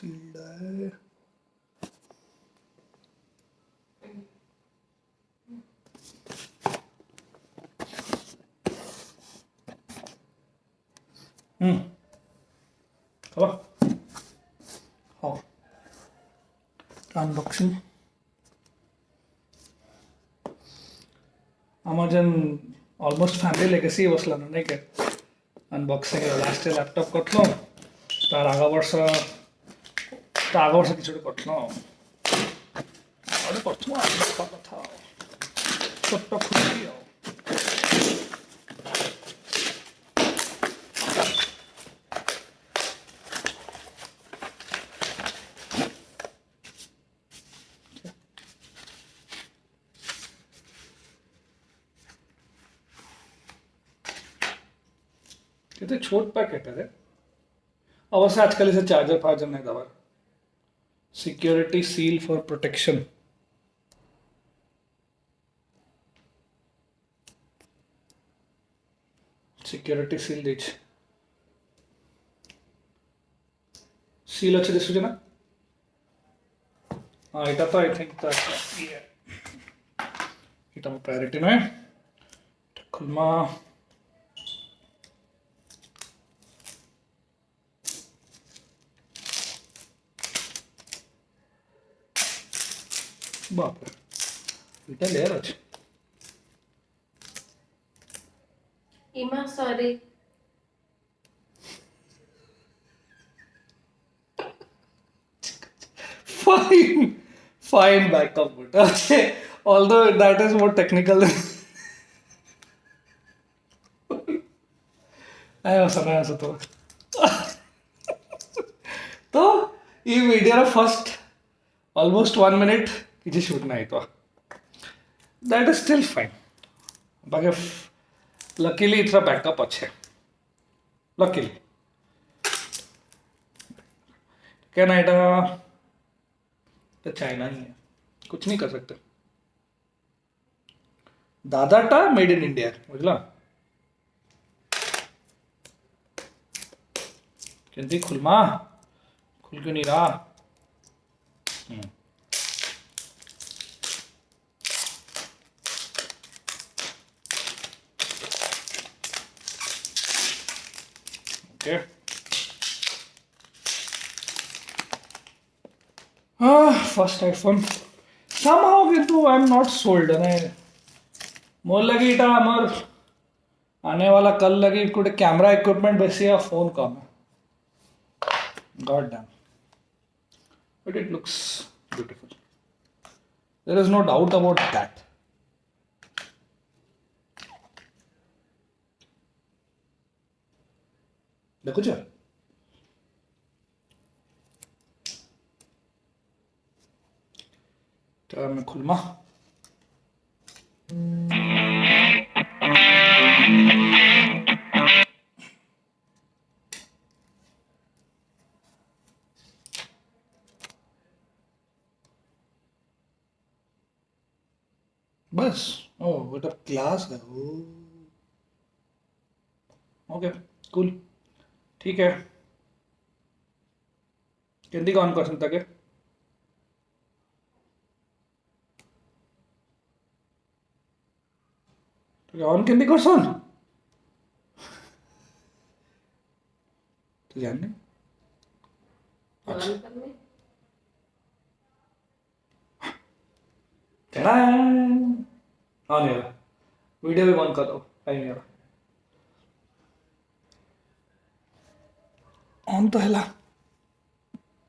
Sealed है। হবা হ আনবক্সিং আমার যেন অলমোস্ট ফ্যামিলি লেগেছি বসলাম নাই কে আনবক্সিং লাস্টে ল্যাপটপ করলাম তার আগা ବର୍ଷ কিছুটা করলাম আর প্রথম আনবক্সিং কথা ছোট্ট খুশি कितने छोट पैकेट है अवश्य आजकल इसे चार्जर फार्जर नहीं दबा security seal for protection security seal दिच सील अच्छे दिसुचे ना हाँ এটা তো আই থিংক তো এটা আমার প্রায়োরিটি নয় খুলমা বাপরে এটা লেয়ার আছে ইমা sorry fine backup but okay although that is more technical आया सुना तो ये वीडियो फर्स्ट ऑलमोस्ट 1 मिनिट किसी शूट नहीं तो दैट इज स्टिल फाइन बाकी लकीली इतना बैकअप अच्छे लकीली क्या ना এটা तो चाइना ही है कुछ नहीं कर सकते दादाटा मेड इन इंडिया बुझला किंतु खुलमा खुल क्यों नहीं रहा ओके फर्स्ट आईफोन somehow কিন্তু आई एम नॉट सोल्ड मोर लगी इटा हमार आने वाला कल लगी कुछ कैमरा इक्विपमेंट बेसी या फोन कम है god damn but it looks beautiful there is no doubt about that देखो जा मैं खुलमा बस ओ व्हाट अ क्लास है ओके कूल ठीक है केंदी कौन क्वेश्चन तक है ऑन केंदी क्वेश्चन तो जानने अच्छा हाँ नहीं वीडियो भी बंद कर दो टाइम नहीं ऑन तो है